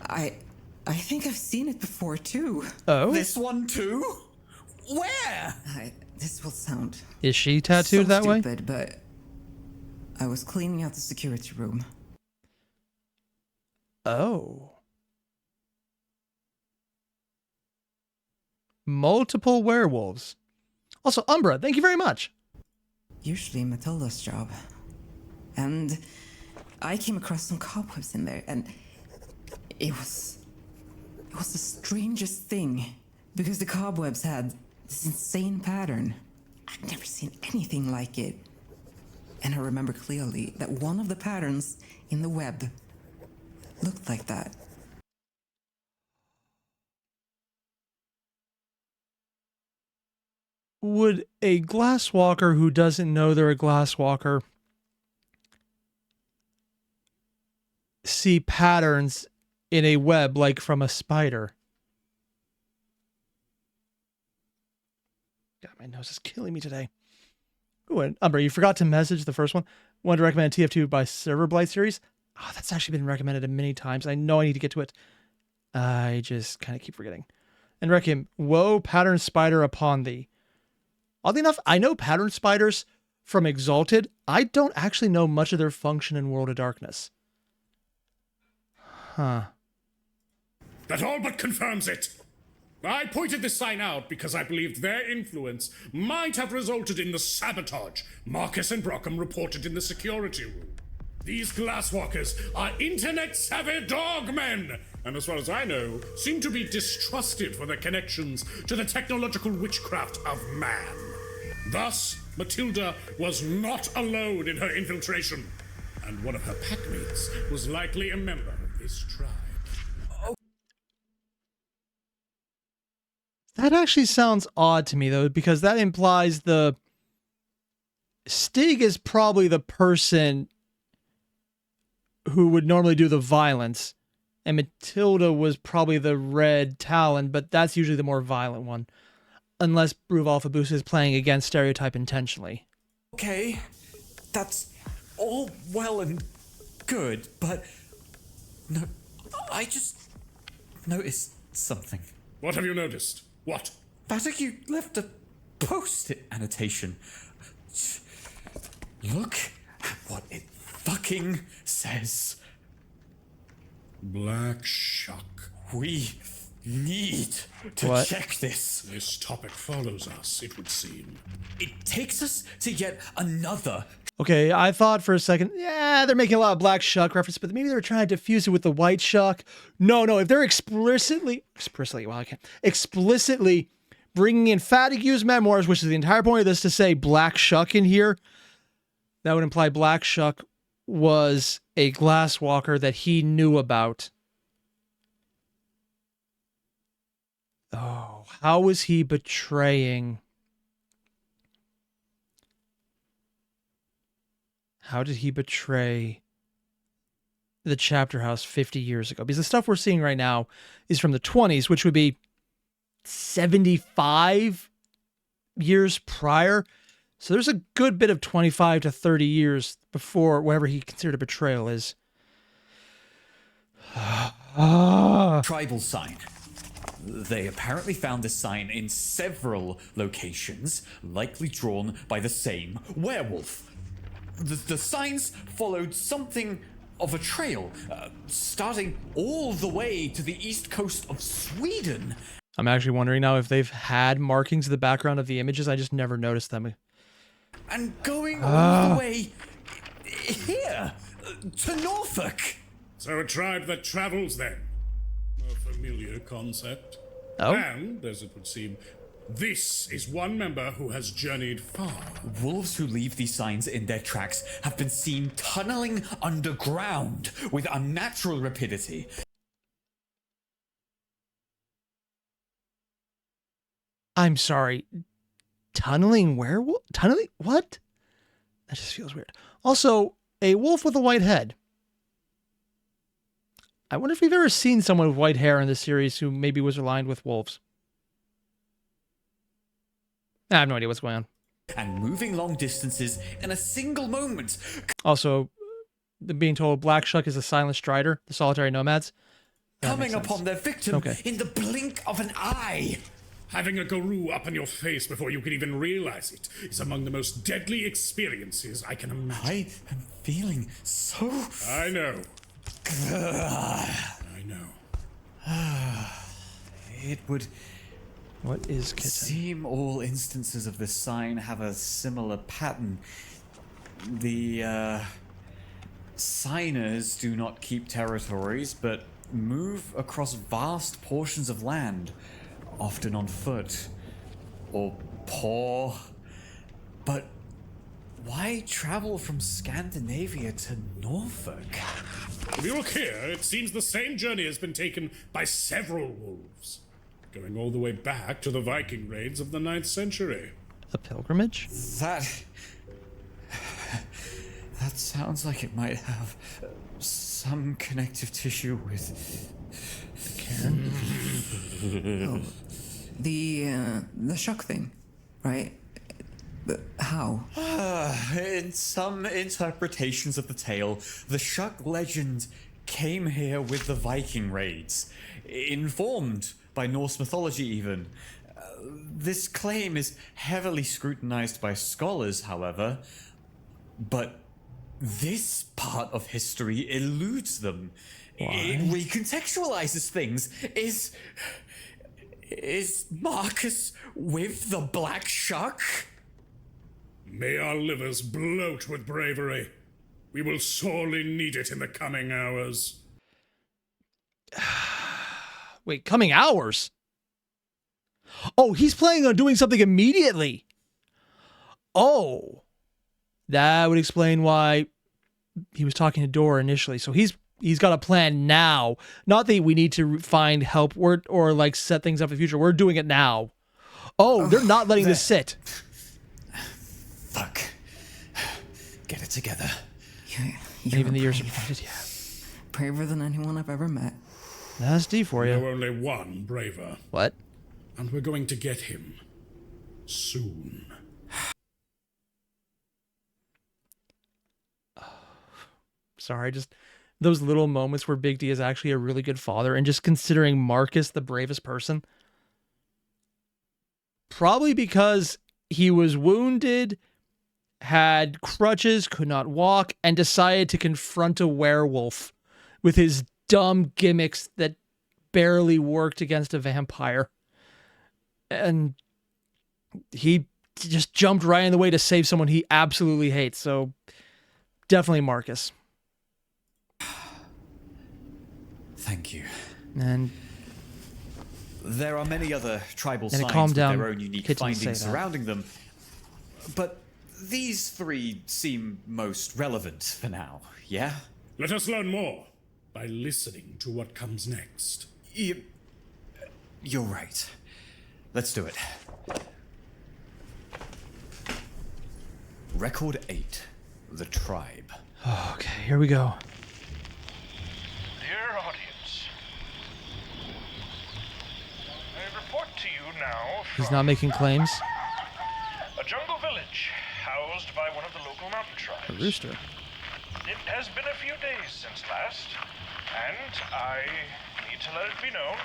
F: I think I've seen it before too.
A: Oh?
E: this one too? Where?
F: This will sound
A: Is she tattooed
F: so
A: that way?
F: stupid, but I was cleaning out the security room.
A: Oh. Multiple werewolves. Also, Umbra, thank you very much.
F: Usually Matilda's job. And I came across some cobwebs in there, and it was was the strangest thing, because the cobwebs had this insane pattern. I'd never seen anything like it. And I remember clearly that one of the patterns in the web looked like that.
A: Would a glasswalker who doesn't know they're a glasswalker see patterns in a web like from a spider? God, my nose is killing me today. Ooh, and Umber, you forgot to message the first one. Wanted to recommend TF2 by Server Blight series. Oh, that's actually been recommended many times. I know I need to get to it. I just kind of keep forgetting. And Requiem, woe pattern spider upon thee. Oddly enough, I know pattern spiders from Exalted. I don't actually know much of their function in World of Darkness. Huh.
D: That all but confirms it. I pointed this sign out because I believed their influence might have resulted in the sabotage Marcus and Brockham reported in the security room. These glasswalkers are internet-savvy dogmen, and as far as I know, seem to be distrusted for their connections to the technological witchcraft of man. Thus, Matilda was not alone in her infiltration, and one of her packmates was likely a member of this tribe.
A: That actually sounds odd to me, though, because that implies the Stig is probably the person who would normally do the violence, and Matilda was probably the red Talon, but that's usually the more violent one, unless Bruva Alphabusa is playing against stereotype intentionally.
E: Okay, that's all well and good, but no, I just noticed something.
D: What have you noticed? What?
E: Patrick, you left a post-it annotation. Look at what it fucking says.
D: Black Shuck.
E: We need to
A: What?
E: check this.
D: This topic follows us, it would seem.
E: It takes us to yet another.
A: Okay, I thought for a second, yeah, they're making a lot of black shuck reference, but maybe they're trying to diffuse it with the white shuck. No, if they're explicitly bringing in Fatigue's memoirs, which is the entire point of this, to say black shuck in here, that would imply black shuck was a glasswalker that he knew about. Oh, how was he betraying? How did he betray the chapter house 50 years ago? Because the stuff we're seeing right now is from the 20s, which would be 75 years prior. So there's a good bit of 25 to 30 years before whatever he considered a betrayal is.
E: Tribal sign. They apparently found this sign in several locations, likely drawn by the same werewolf. The signs followed something of a trail, starting all the way to the east coast of Sweden.
A: I'm actually wondering now if they've had markings in the background of the images. I just never noticed them.
E: And going all the way here, to Norfolk.
D: So a tribe that travels then. A familiar concept.
A: Oh?
D: And, as it would seem, this is one member who has journeyed far.
E: Wolves who leave these signs in their tracks have been seen tunneling underground with unnatural rapidity.
A: I'm sorry. Tunneling werewolf? Tunneling? What? That just feels weird. Also, a wolf with a white head. I wonder if we've ever seen someone with white hair in this series who maybe was aligned with wolves. I have no idea what's going on.
E: And moving long distances in a single moment.
A: Also, being told Black Shuck is a silent strider, the solitary nomads. That
E: Coming
A: makes sense.
E: upon their victim
A: Okay.
E: in the blink of an eye.
D: Having a Garou up in your face before you can even realize it is among the most deadly experiences I can imagine.
E: I am feeling so...
D: I know. I know.
E: It would
A: What is Kitten?
E: seem all instances of this sign have a similar pattern. The signers do not keep territories, but move across vast portions of land, often on foot or paw. But why travel from Scandinavia to Norfolk?
D: If you look here, it seems the same journey has been taken by several wolves, going all the way back to the Viking raids of the 9th century.
A: A pilgrimage?
E: That sounds like it might have some connective tissue with
A: Karen?
F: The shock thing, right? But how?
E: In some interpretations of the tale, the Shuck legend came here with the Viking raids, informed by Norse mythology even. This claim is heavily scrutinized by scholars, however, but this part of history eludes them. It recontextualizes things. Is Marcus with the Black Shuck?
D: May our livers bloat with bravery. We will sorely need it in the coming hours.
A: Wait, coming hours? Oh, he's planning on doing something immediately. Oh, that would explain why he was talking to Dora initially. So he's got a plan now. Not that we need to find help or like set things up in the future. We're doing it now. Oh, they're not letting this sit.
E: Fuck. Get it together.
A: Even the ears are pointed, yeah.
F: Braver than anyone I've ever met.
A: That's D for you.
D: Know only one braver.
A: What?
D: And we're going to get him. Soon.
A: Sorry, just those little moments where Big D is actually a really good father, and just considering Marcus the bravest person. Probably because he was wounded, had crutches, could not walk, and decided to confront a werewolf with his dumb gimmicks that barely worked against a vampire. And he just jumped right in the way to save someone he absolutely hates. So definitely Marcus.
E: Thank you.
A: And
E: there are many other tribal
A: And it
E: signs
A: calmed
E: with
A: down
E: their own unique
A: Kitten to say
E: findings
A: that.
E: surrounding them, but these three seem most relevant for now, yeah?
D: Let us learn more by listening to what comes next.
E: You're right. Let's do it. Record 8. The Tribe.
A: okay, here we go.
B: Dear audience, I report to you now
A: He's
B: from
A: not making claims.
B: a jungle village housed by one of the local mountain
A: A
B: tribes.
A: rooster.
B: It has been a few days since last, and I need to let it be known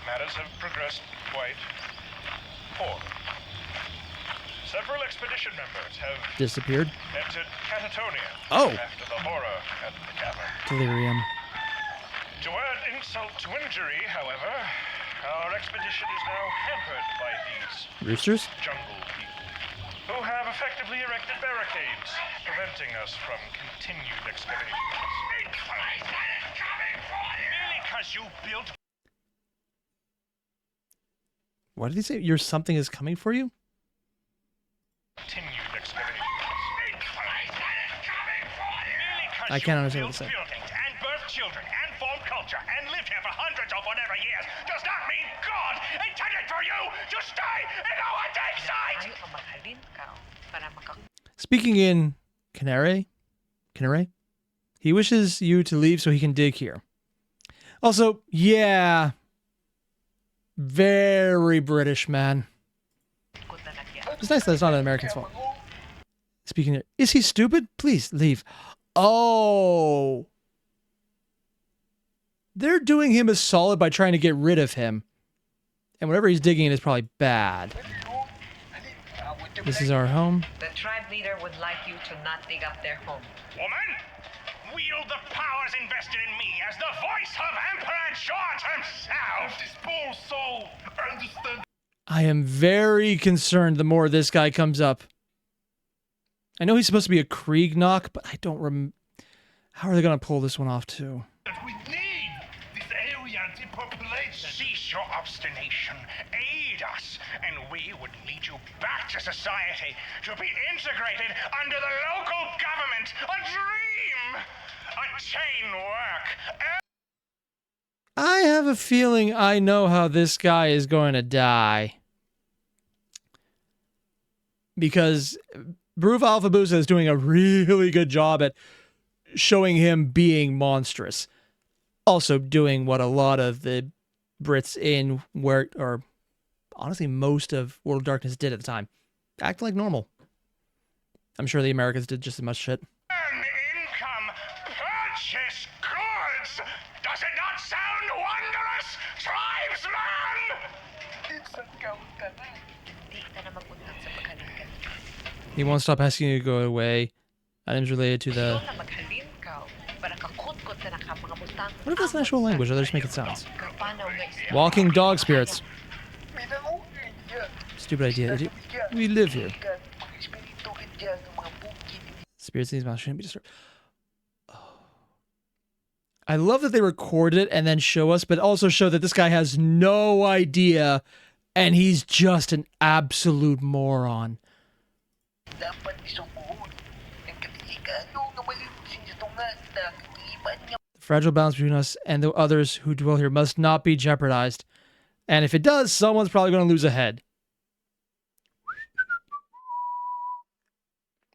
B: matters have progressed quite poorly. Several expedition members have
A: Disappeared.
B: entered Catatonia
A: Oh.
B: after the horror at the cavern.
A: Delirium.
B: To add insult to injury, however, our expedition is now hampered by these
A: Roosters?
B: jungle people, who have effectively erected barricades, preventing us from continued excavations. Merely because you built
A: What did he say? Your something is coming for you?
B: continued excavations.
A: I can't understand what
B: Built
A: he's saying.
B: buildings and birthed children and formed culture and lived here for hundreds of whatever years does not mean God intended for you to stay in our dig site!
G: Ayaw ka maghalin ka para maka...
A: Speaking in Canare, he wishes you to leave so he can dig here. Also, yeah, very British, man. It's nice that it's not an American's fault. Speaking of, is he stupid? Please leave. Oh. They're doing him a solid by trying to get rid of him. And whatever he's digging in is probably bad. This is our home.
G: The tribe leader would like you to not dig up their home.
B: Woman, wield the powers invested in me as the voice of Emperor George himself! This poor soul, understand.
A: I am very concerned the more this guy comes up. I know he's supposed to be a Kriegnock, but I don't How are they going to pull this one off, too?
C: That we need this
B: obstination, aid us, and we would lead you back to society to be integrated under the local government. A dream! A chain work!
A: I have a feeling I know how this guy is going to die. Because Bruva Alphabusa is doing a really good job at showing him being monstrous. Also doing what a lot of the Brits in or honestly most of World of Darkness did at the time. Act like normal. I'm sure the Americans did just as much shit.
B: Earn income, purchase goods. Does it not sound wondrous, tribesman?
A: He won't stop asking you to go away. Items related to the... What if that's an actual language, or they're just making sounds? Walking dog spirits. Stupid idea, idiot. We live here. Spirits in these mouths shouldn't be disturbed. Oh. I love that they recorded it and then show us, but also show that this guy has no idea and he's just an absolute moron. The fragile balance between us and the others who dwell here must not be jeopardized. And if it does, someone's probably going to lose a head.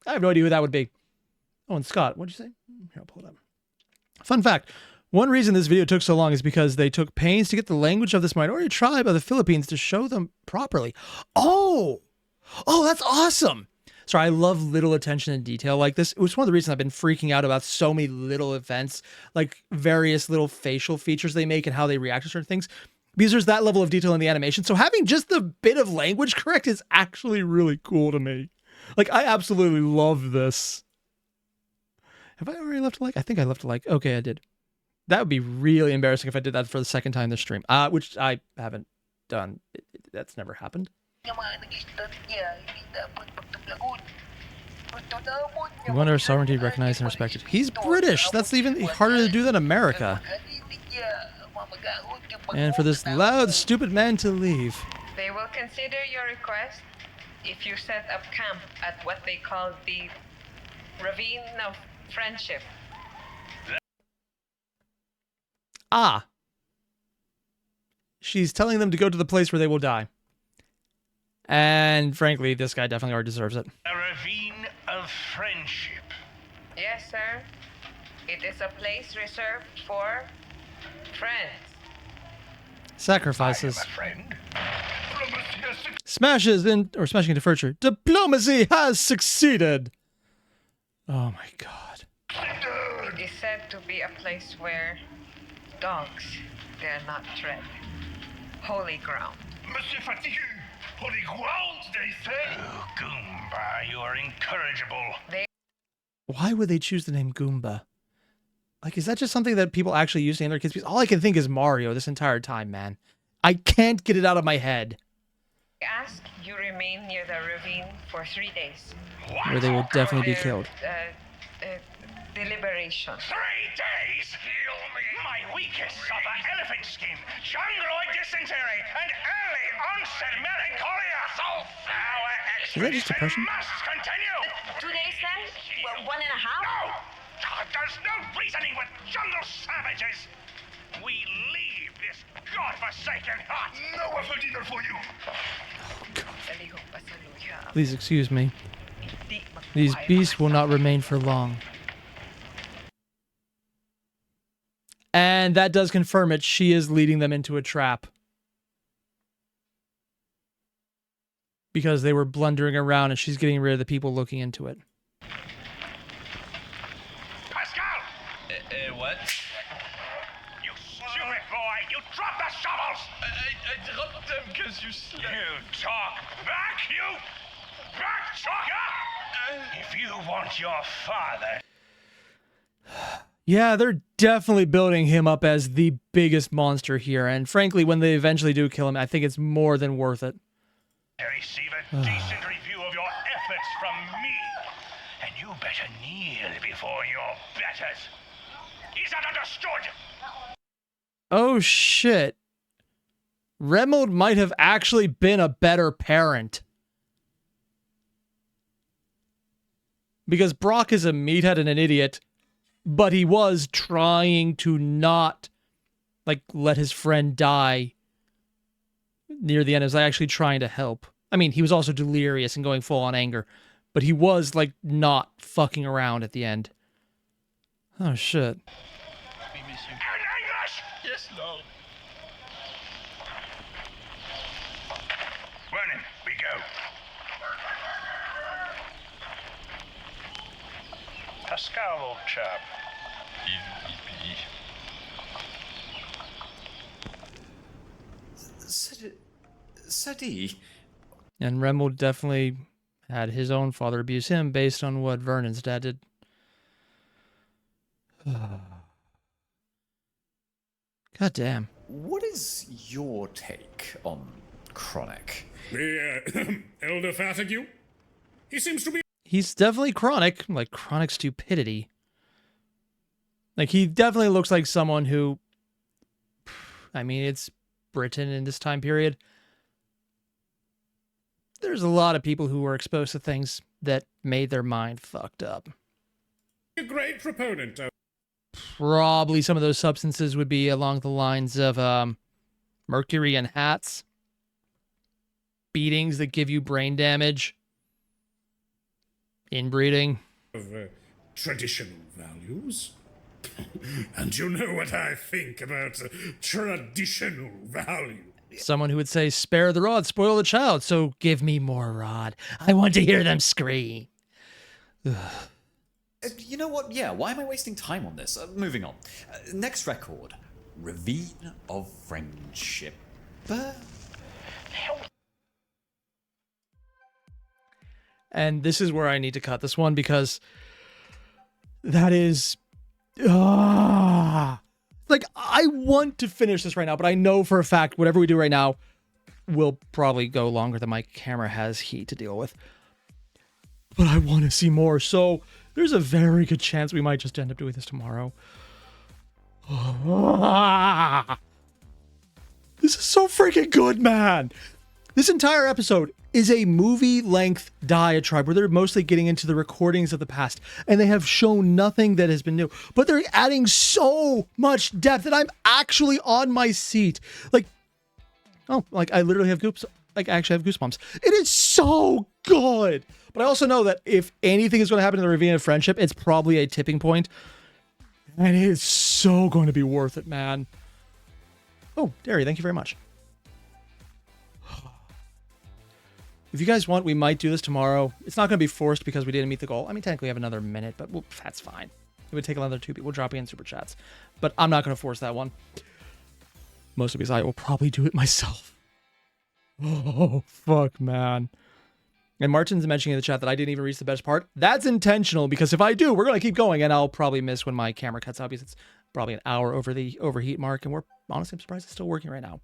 A: I have no idea who that would be. Oh, and Scott, what'd you say? Here, I'll pull it up. Fun fact. One reason this video took so long is because they took pains to get the language of this minority tribe of the Philippines to show them properly. Oh, that's awesome. Sorry, I love little attention and detail like this. It was one of the reasons I've been freaking out about so many little events, like various little facial features they make and how they react to certain things, because there's that level of detail in the animation. So having just the bit of language correct is actually really cool to me. Like, I absolutely love this. Have I already left a like? I think I left a like. Okay, I did. That would be really embarrassing if I did that for the second time this stream, which I haven't done. That's never happened. We want our sovereignty recognized and respected. He's British. That's even harder to do than America. And for this loud, stupid man to leave.
G: They will consider your request if you set up camp at what they call the Ravine of Friendship.
A: Ah. She's telling them to go to the place where they will die. And frankly, this guy definitely already deserves it.
B: A ravine of friendship.
G: Yes, sir. It is a place reserved for friends.
A: Sacrifices.
B: I am a friend.
A: Smashing into furniture. Diplomacy has succeeded. Oh my god.
G: It is said to be a place where dogs dare not tread. Holy ground.
B: Monsieur Fatigue. Holy ground, they say. Oh, Goomba, you are incorrigible.
A: Why would they choose the name Goomba? Like, is that just something that people actually use to name their kids? Because all I can think is Mario this entire time, man. I can't get it out of my head.
G: I ask you remain near the ravine for 3 days.
B: What?
A: Where they will definitely be killed.
G: Deliberation.
B: 3 days? Heal me. My weakest suffer elephant skin, jungloid dysentery, and early onset melancholia. So our
A: just depression?
B: must continue.
G: 2 days then? Well, 1.5?
B: No! There's no reasoning with jungle savages. We leave this godforsaken hut. No effort either for you.
A: Please excuse me. These beasts will not remain for long. And that does confirm it. She is leading them into a trap. Because they were blundering around and she's getting rid of the people looking into it.
B: Pascal!
C: What?
B: You stupid boy! You dropped the shovels!
C: I dropped them because you slept.
B: You talk back, you back talker! If you want your father...
A: Yeah, they're definitely building him up as the biggest monster here. And frankly, when they eventually do kill him, I think it's more than worth it.
B: Receive a decent review of your efforts from me. And you better kneel before your betters. Is that understood?
A: Oh, shit. Remold might have actually been a better parent. Because Brock is a meathead and an idiot, but he was trying to not, like, let his friend die near the end. He was actually trying to help. I mean, he was also delirious and going full on anger, but he was, like, not fucking around at the end. Oh, shit.
C: Oui, monsieur. Yes, Lord.
B: Running, we go. Pascal, old chap.
E: Sadie.
A: And Remold definitely had his own father abuse him based on what Vernon's dad did. God damn.
E: What is your take on Chronic?
D: The Elder Fatigue? He seems to be...
A: He's definitely chronic, like chronic stupidity. Like, he definitely looks like someone who... I mean, it's Britain in this time period. There's a lot of people who were exposed to things that made their mind fucked up.
D: a great proponent of...
A: Probably some of those substances would be along the lines of mercury in hats, beatings that give you brain damage, inbreeding.
D: Traditional values. And you know what I think about traditional values.
A: Someone who would say, spare the rod, spoil the child, so give me more rod. I want to hear them scream.
E: You know what? Yeah, why am I wasting time on this? Moving on. Next record. Ravine of Friendship.
A: And this is where I need to cut this one because that is... Like, I want to finish this right now, but I know for a fact whatever we do right now will probably go longer than my camera has heat to deal with. But I want to see more, so there's a very good chance we might just end up doing this tomorrow. This is so freaking good, man! This entire episode is a movie-length diatribe where they're mostly getting into the recordings of the past, and they have shown nothing that has been new. But they're adding so much depth that I'm actually on my seat. Like, oh, like I literally have goosebumps. Like, I actually have goosebumps. It is so good! But I also know that if anything is going to happen in the Ravine of Friendship, it's probably a tipping point. And it is so going to be worth it, man. Oh, Derry, thank you very much. If you guys want, we might do this tomorrow. It's not going to be forced because we didn't meet the goal. I mean, technically we have another minute, but that's fine. It would take another 2 people dropping in super chats. But I'm not going to force that one. Mostly because I will probably do it myself. Oh, fuck, man. And Martin's mentioning in the chat that I didn't even reach the best part. That's intentional because if I do, we're going to keep going and I'll probably miss when my camera cuts out because it's probably an hour over the overheat mark. And honestly, I'm surprised it's still working right now.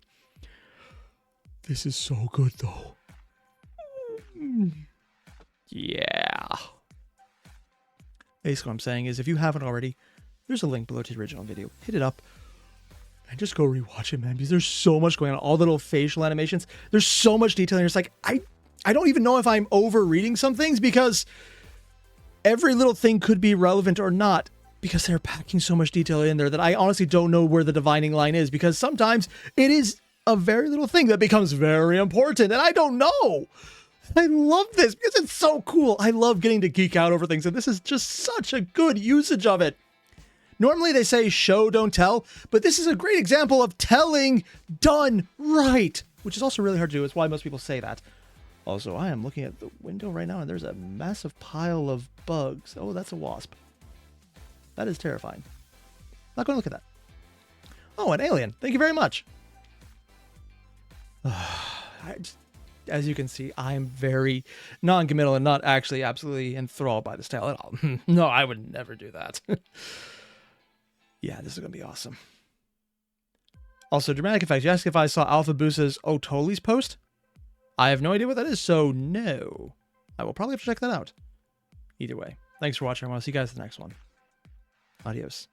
A: This is so good, though. Yeah. Basically what I'm saying is if you haven't already, there's a link below to the original video. Hit it up and just go rewatch it, man, because there's so much going on. All the little facial animations. There's so much detail. And it's like, I don't even know if I'm overreading some things because every little thing could be relevant or not because they're packing so much detail in there that I honestly don't know where the dividing line is because sometimes it is a very little thing that becomes very important and I don't know. I love this because it's so cool. I love getting to geek out over things, and this is just such a good usage of it. Normally they say show, don't tell, but this is a great example of telling done right, which is also really hard to do. It's why most people say that. Also, I am looking at the window right now, and there's a massive pile of bugs. Oh, that's a wasp. That is terrifying. Not going to look at that. Oh, an alien. Thank you very much. As you can see, I am very non-committal and not actually absolutely enthralled by the style at all. No, I would never do that. Yeah, this is going to be awesome. Also, dramatic effects. You asked if I saw Alphabusa's Otoli's post. I have no idea what that is, so no. I will probably have to check that out. Either way, thanks for watching. I want to see you guys in the next one. Adios.